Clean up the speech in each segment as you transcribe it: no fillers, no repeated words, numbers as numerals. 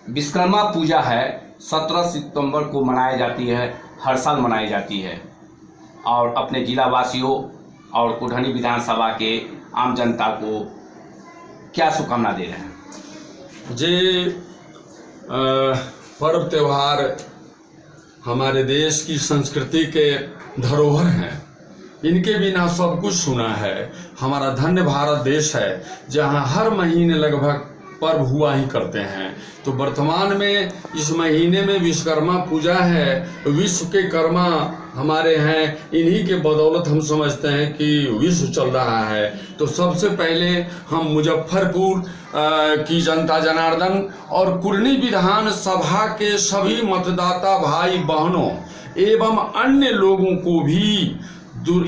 विश्वकर्मा पूजा है 17 सितंबर को मनाई जाती है, हर साल मनाई जाती है। और अपने जिला वासियों और कुढ़नी विधानसभा के आम जनता को क्या शुभकामना दे रहे हैं? जे पर्व त्यौहार हमारे देश की संस्कृति के धरोहर हैं, इनके बिना सब कुछ सुना है। हमारा धन्य भारत देश है जहां हर महीने लगभग पर्व हुआ ही करते हैं। तो वर्तमान में इस महीने में विश्वकर्मा पूजा है। विश्व के कर्मा हमारे हैं, इन्हीं के बदौलत हम समझते हैं कि विश्व चल रहा है। तो सबसे पहले हम मुजफ्फरपुर की जनता जनार्दन और कुढ़नी विधान सभा के सभी मतदाता भाई बहनों एवं अन्य लोगों को भी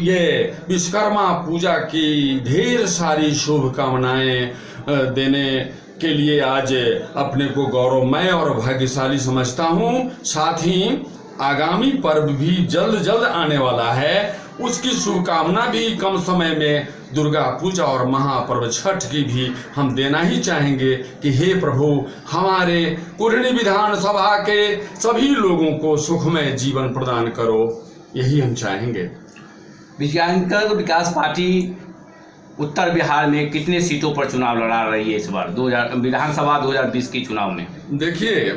ये विश्वकर्मा पूजा की ढेर सारी शुभकामनाएं देने के लिए आज अपने को गौरवमय और भाग्यशाली समझता हूँ। साथ ही आगामी पर्व भी जल्द आने वाला है, उसकी शुभकामना भी कम समय में दुर्गा पूजा और महापर्व छठ की भी हम देना ही चाहेंगे कि हे प्रभु हमारे कुढ़नी विधानसभा के सभी लोगों को सुखमय जीवन प्रदान करो, यही हम चाहेंगे। विकलांग विकास पार्टी उत्तर बिहार में कितने सीटों पर चुनाव लड़ा रही है इस बार विधानसभा 2020 के चुनाव में? देखिए,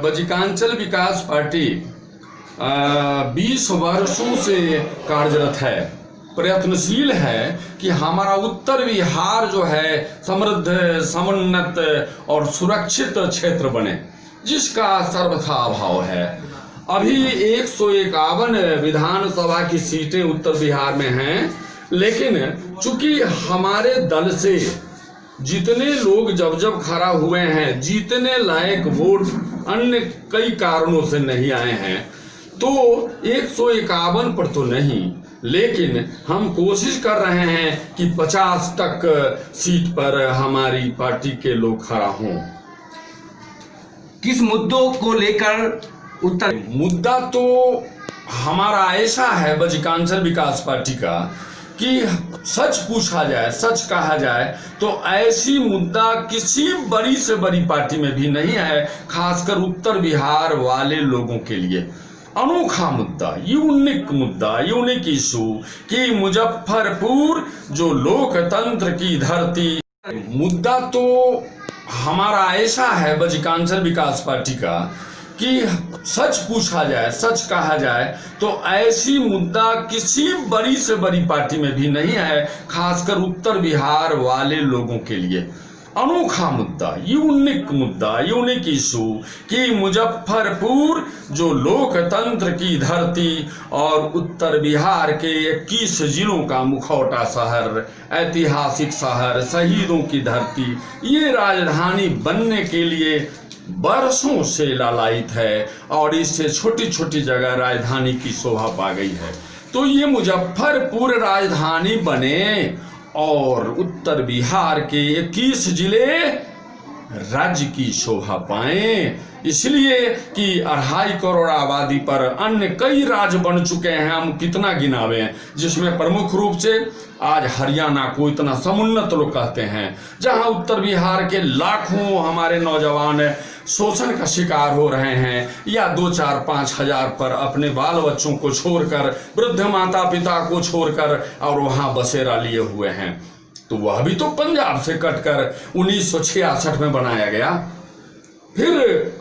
बजिकांचल विकास पार्टी 20 वर्षों से कार्यरत है, प्रयत्नशील है कि हमारा उत्तर बिहार जो है समृद्ध, समुन्नत और सुरक्षित क्षेत्र बने, जिसका सर्वथा अभाव है। अभी 151 विधानसभा की सीटें उत्तर बिहार में हैं, लेकिन चूंकि हमारे दल से जितने लोग जब खड़ा हुए हैं, जीतने लायक वोट अन्य कई कारणों से नहीं आए हैं, तो 151 पर तो नहीं, लेकिन हम कोशिश कर रहे हैं कि 50 तक सीट पर हमारी पार्टी के लोग खड़ा हों। किस मुद्दों को लेकर उत्तर? मुद्दा तो हमारा ऐसा है बजिकांचल विकास पार्टी का कि सच पूछा जाए, सच कहा जाए तो ऐसी मुद्दा किसी बड़ी से बड़ी पार्टी में भी नहीं है, खासकर उत्तर बिहार वाले लोगों के लिए। अनोखा मुद्दा, यूनिक इशू कि मुजफ्फरपुर जो लोकतंत्र की धरती, मुद्दा तो हमारा ऐसा है बजिकांचल विकास पार्टी का कि सच पूछा जाए, सच कहा जाए तो ऐसी मुद्दा किसी बड़ी से बड़ी पार्टी में भी नहीं है, खासकर उत्तर बिहार वाले लोगों के लिए। अनोखा मुद्दा, यूनिक इशू कि मुजफ्फरपुर जो लोकतंत्र की धरती और उत्तर बिहार के 21 जिलों का मुखौटा शहर, ऐतिहासिक शहर, शहीदों की धरती, ये राजधानी बनने के लिए बरसों से लालायित है और इससे छोटी छोटी जगह राजधानी की शोभा पा गई है। तो ये मुजफ्फरपुर राजधानी बने और उत्तर बिहार के 21 जिले राज्य की शोभा पाएं, इसलिए कि 2.5 करोड़ आबादी पर अन्य कई राज्य बन चुके हैं, हम कितना गिनावे, जिसमें प्रमुख रूप से आज हरियाणा को इतना समुन्नत लोग कहते हैं, जहां उत्तर बिहार के लाखों हमारे नौजवान शोषण का शिकार हो रहे हैं या 2-4-5 हजार पर अपने बाल बच्चों को छोड़कर, वृद्ध माता पिता को छोड़कर और वहां बसेरा लिए हुए हैं। तो वह भी तो पंजाब से कटकर 1966 में बनाया गया। फिर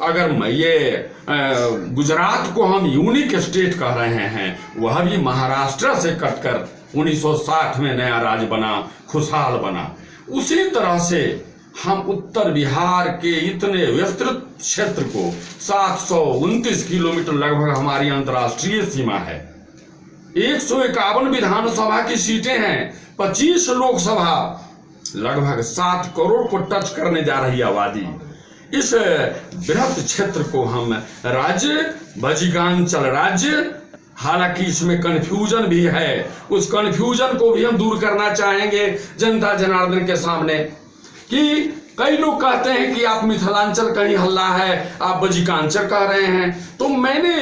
अगर ये गुजरात को हम यूनिक स्टेट कह रहे हैं, वह भी महाराष्ट्र से कटकर 1960 में नया राज्य बना, खुशहाल बना। उसी तरह से हम उत्तर बिहार के इतने विस्तृत क्षेत्र को 729 किलोमीटर लगभग हमारी अंतर्राष्ट्रीय सीमा है, 151 विधानसभा की सीटें हैं, 25 लोकसभा, लगभग 7 करोड़ को टच करने जा रही आबादी। इस बृहद क्षेत्र को हम राज्य, बजिकांचल राज्य, हालांकि इसमें कन्फ्यूजन भी है, उस कन्फ्यूजन को भी हम दूर करना चाहेंगे जनता जनार्दन के सामने कि कई लोग कहते हैं कि आप मिथिलांचल का ही हल्ला है, आप बजिकांचल कह रहे हैं। तो मैंने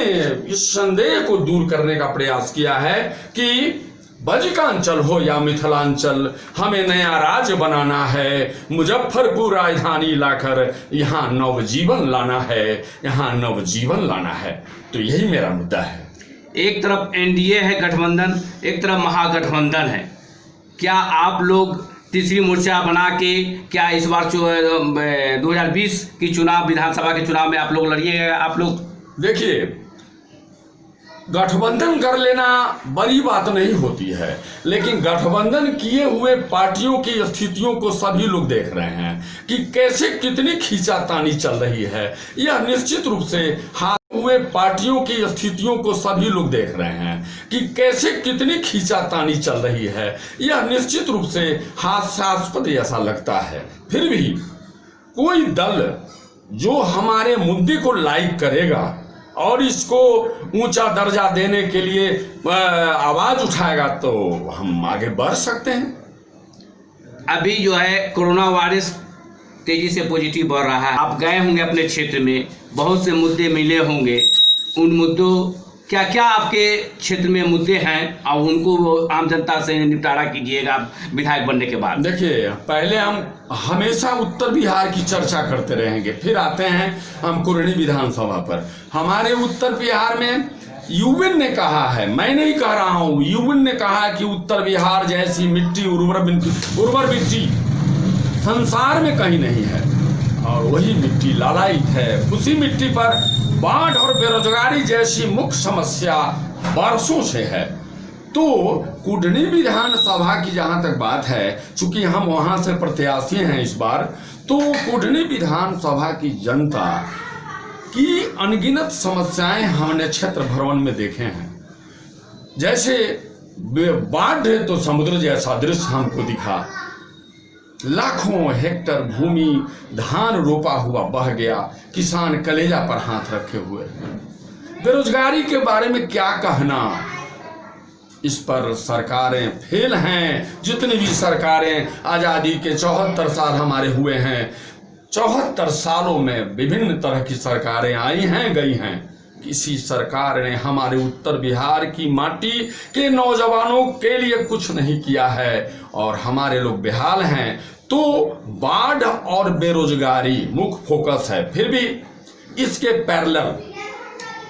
इस संदेह को दूर करने का प्रयास किया है कि बजिकांचल हो या मिथिलांचल, हमें नया राज्य बनाना है, मुजफ्फरपुर राजधानी लाकर यहाँ नवजीवन लाना है, यहाँ नवजीवन लाना है। तो यही मेरा मुद्दा है। एक तरफ एनडीए है गठबंधन, एक तरफ महागठबंधन है। क्या आप लोग तीसरी मोर्चा बना के क्या इस बार 2020 की चुनाव, विधानसभा के चुनाव में आप लोग लड़िएगा? आप लोग देखिए, गठबंधन कर लेना बड़ी बात नहीं होती है, लेकिन गठबंधन किए हुए पार्टियों की स्थितियों को सभी लोग देख रहे हैं कि कैसे कितनी खींचातानी चल रही है। यह निश्चित रूप से हुए पार्टियों की स्थितियों को सभी लोग देख रहे हैं कि कैसे कितनी खींचातानी चल रही है। यह निश्चित रूप से हास्यास्पद ऐसा लगता है। फिर भी कोई दल जो हमारे मुद्दे को लाइक करेगा और इसको ऊंचा दर्जा देने के लिए आवाज उठाएगा तो हम आगे बढ़ सकते हैं। अभी जो है कोरोना वायरस तेजी से पॉजिटिव बढ़ रहा है। आप गए होंगे अपने क्षेत्र में, बहुत से मुद्दे मिले होंगे। उन मुद्दों क्या क्या आपके क्षेत्र में मुद्दे हैं और उनको आम जनता से निपटारा कीजिएगा विधायक बनने के बाद? देखिए, पहले हम हमेशा उत्तर बिहार की चर्चा करते रहेंगे, फिर आते हैं हम कुरनी विधानसभा पर। हमारे उत्तर बिहार में यूएन ने कहा है, मैं नहीं कह रहा हूं, यूएन ने कहा है कि उत्तर बिहार जैसी मिट्टी, उर्वर मिट्टी संसार में कहीं नहीं है। और वही मिट्टी लालायित है। उसी मिट्टी पर बाढ़ और बेरोजगारी जैसी मुख्य समस्या बरसों से है। तो कुढ़नी विधानसभा की जहां तक बात है, चूंकि हम वहां से प्रत्याशी हैं इस बार, तो कुढ़नी विधानसभा की जनता की अनगिनत समस्याएं हमने क्षेत्र भ्रमण में देखे हैं। जैसे बाढ़ तो समुद्र जैसा दृश्य हमको दिखा, लाखों हेक्टर भूमि धान रोपा हुआ बह गया, किसान कलेजा पर हाथ रखे हुए। बेरोजगारी के बारे में क्या कहना, इस पर सरकारें फेल हैं। जितनी भी सरकारें आज़ादी के 74 साल हमारे हुए हैं, 74 सालों में विभिन्न तरह की सरकारें आई हैं गई हैं, किसी सरकार ने हमारे उत्तर बिहार की माटी के नौजवानों के लिए कुछ नहीं किया है और हमारे लोग बेहाल हैं। तो बाढ़ और बेरोजगारी मुख्य फोकस है। फिर भी इसके पैरेलल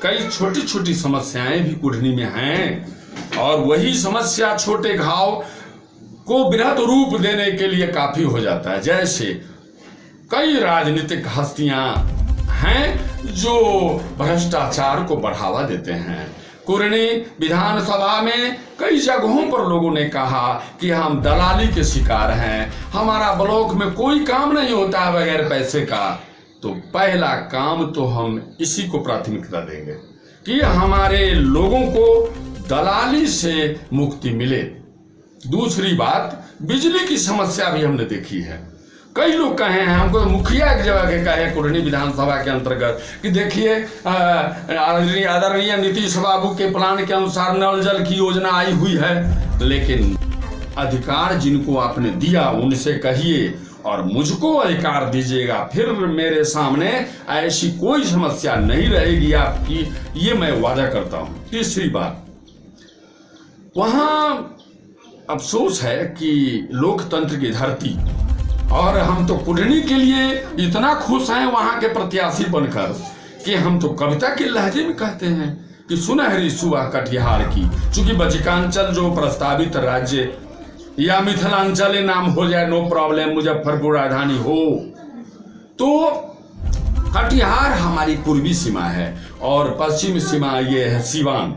कई छोटी छोटी समस्याएं भी कुढ़नी में हैं और वही समस्या छोटे घाव को बृहद रूप देने के लिए काफी हो जाता है। जैसे कई राजनीतिक हस्तियां हैं जो भ्रष्टाचार को बढ़ावा देते हैं। कुरनी विधानसभा में कई जगहों पर लोगों ने कहा कि हम दलाली के शिकार हैं, हमारा ब्लॉक में कोई काम नहीं होता है बगैर पैसे का। तो पहला काम तो हम इसी को प्राथमिकता देंगे कि हमारे लोगों को दलाली से मुक्ति मिले। दूसरी बात, बिजली की समस्या भी हमने देखी है। कई लोग कहे हैं, हमको मुखिया एक जगह के कहे कुढ़नी विधानसभा के अंतर्गत कि देखिए आदरणीय नीतीश बाबू के प्लान के अनुसार नल जल की योजना आई हुई है, लेकिन अधिकार जिनको आपने दिया उनसे कहिए और मुझको अधिकार दीजिएगा, फिर मेरे सामने ऐसी कोई समस्या नहीं रहेगी आपकी, ये मैं वादा करता हूं। तीसरी बात, वहां अफसोस है कि लोकतंत्र की धरती, और हम तो कुढ़नी के लिए इतना खुश हैं वहां के प्रत्याशी बनकर कि हम तो कविता के लहजे में कहते हैं कि सुनहरी सुबह कटिहार की। चूंकि बजिकांचल जो प्रस्तावित राज्य या मिथिलांचल नाम हो जाए, नो प्रॉब्लम, मुजफ्फरपुर राजधानी हो, तो कटिहार हमारी पूर्वी सीमा है और पश्चिमी सीमा ये है सिवान।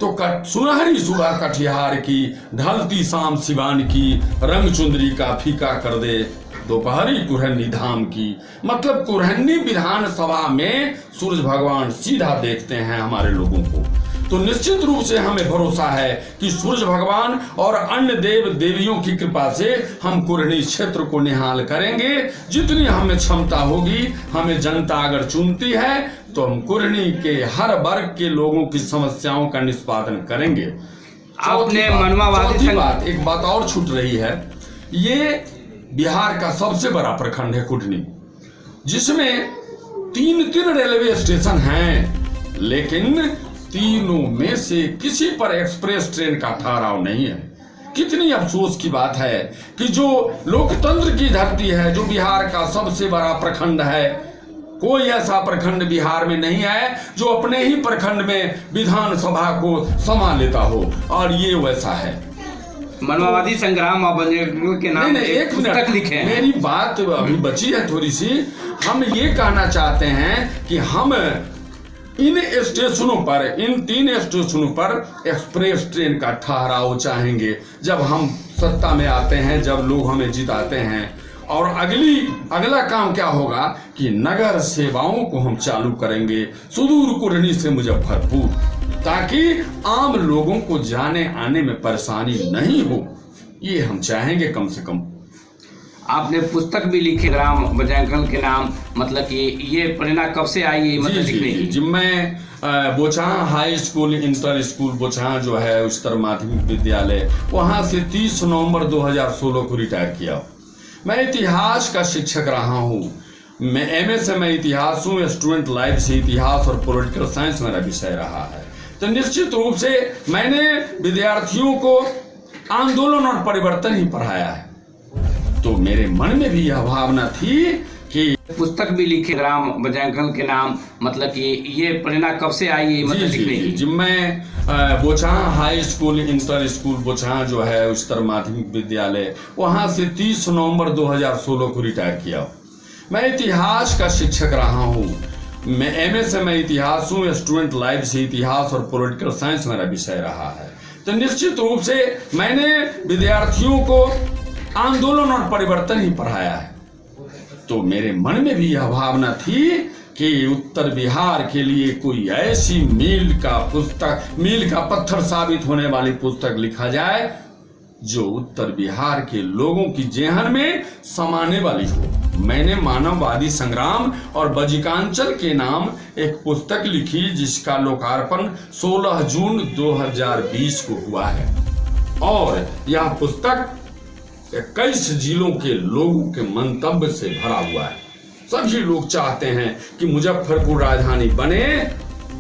तो सुनहरी सुबह कटिहार की, ढलती शाम सिवान की, रंग चुंदरी का फीका कर दे दोपहरी कुरहनी धाम की। मतलब कुरहनी विधानसभा में सूरज भगवान सीधा देखते हैं हमारे लोगों को। तो निश्चित रूप से हमें भरोसा है कि सूरज भगवान और अन्य देव देवियों की कृपा से हम कुरहनी क्षेत्र को निहाल करेंगे। जितनी हमें क्षमता होगी, हमें जनता अगर चुनती है तो हम कुरहनी के हर वर्ग के लोगों की समस्याओं का निष्पादन करेंगे। आपने मनवावादी बात, एक बात और छूट रही है, ये बिहार का सबसे बड़ा प्रखंड है कुढ़नी, जिसमें तीन रेलवे स्टेशन हैं, लेकिन तीनों में से किसी पर एक्सप्रेस ट्रेन का ठहराव नहीं है। कितनी अफसोस की बात है कि जो लोकतंत्र की धरती है, जो बिहार का सबसे बड़ा प्रखंड है, कोई ऐसा प्रखंड बिहार में नहीं है जो अपने ही प्रखंड में विधानसभा को संभाल लेता हो, और ये वैसा है। मानववादी संग्राम और बजरंग के नाम नहीं, एक पुस्तक लिखे हैं। मेरी बात अभी बची है थोड़ी सी। हम ये कहना चाहते हैं कि हम इन स्टेशनों पर, इन 3 स्टेशनों पर एक्सप्रेस ट्रेन का ठहराव चाहेंगे जब हम सत्ता में आते हैं, जब लोग हमें जिताते हैं। और अगला काम क्या होगा कि नगर सेवाओं को हम चालू करेंगे सुदूर कुढ़नी से मुजफ्फरपुर, ताकि आम लोगों को जाने आने में परेशानी नहीं हो। ये हम चाहेंगे कम से कम। आपने पुस्तक भी लिखी राम बजरंग के नाम, मतलब कि ये प्रेरणा कब से आई है मतलब लिखने की? जी, मैं Bochahan high school, inter school Bochahan जो है उच्चतर माध्यमिक विद्यालय, वहाँ से 30 नवंबर 2016 को रिटायर किया। मैं इतिहास का शिक्षक रहा हूँ। मैं MA से मैं इतिहास हूँ, स्टूडेंट लाइफ से इतिहास और पॉलिटिकल साइंस मेरा विषय रहा है। तो निश्चित रूप से मैंने विद्यार्थियों को आंदोलन और परिवर्तन ही पढ़ाया है। तो मेरे मन में भी यह भावना थी कि पुस्तक भी लिखे राम बजरंग के नाम, मतलब कि ये प्रेरणा कब से आई है मतलब लिखने की? जी, मैं Bochahan high school, inter school Bochahan जो है उच्चतर माध्यमिक विद्यालय, वहाँ से 30 नवंबर 2016 को रिटायर किया। मैं इतिहास का शिक्षक रहा हूँ। मैं MA से मैं इतिहास हूँ, स्टूडेंट लाइफ से इतिहास और पॉलिटिकल साइंस मेरा विषय रहा है। तो निश्चित रूप से मैंने विद्यार्थियों को आंदोलन और परिवर्तन ही पढ़ाया है। तो मेरे मन में भी यह भावना थी कि उत्तर बिहार के लिए कोई ऐसी मील का पत्थर साबित होने वाली पुस्तक लिखा जाए जो उत्तर बिहार के लोगों की जेहन में समाने वाली हो। मैंने मानववादी संग्राम और बजिकांचल के नाम एक पुस्तक लिखी, जिसका लोकार्पण 16 जून 2020 को हुआ है। और यह पुस्तक 21 जिलों के लोगों के मंतव्य से भरा हुआ है। सभी लोग चाहते हैं कि मुजफ्फरपुर राजधानी बने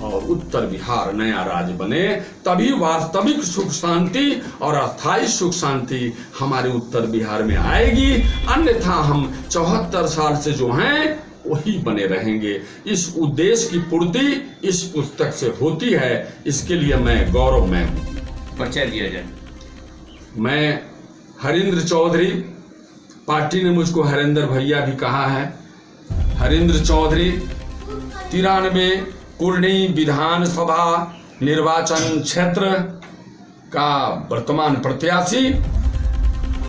और उत्तर बिहार नया राज्य बने, तभी वास्तविक सुख शांति और अस्थायी सुख शांति हमारे उत्तर बिहार में आएगी। अन्यथा हम 74 साल से जो हैं वही बने रहेंगे। इस उद्देश्य की पूर्ति इस पुस्तक से होती है, इसके लिए मैं गौरवमय हूँ। परिचय दिया जाए। मैं हरिंद्र चौधरी, पार्टी ने मुझको हरिंदर भैया भी कहा है। हरिंद्र चौधरी 93 कुढ़नी विधानसभा निर्वाचन क्षेत्र का वर्तमान प्रत्याशी।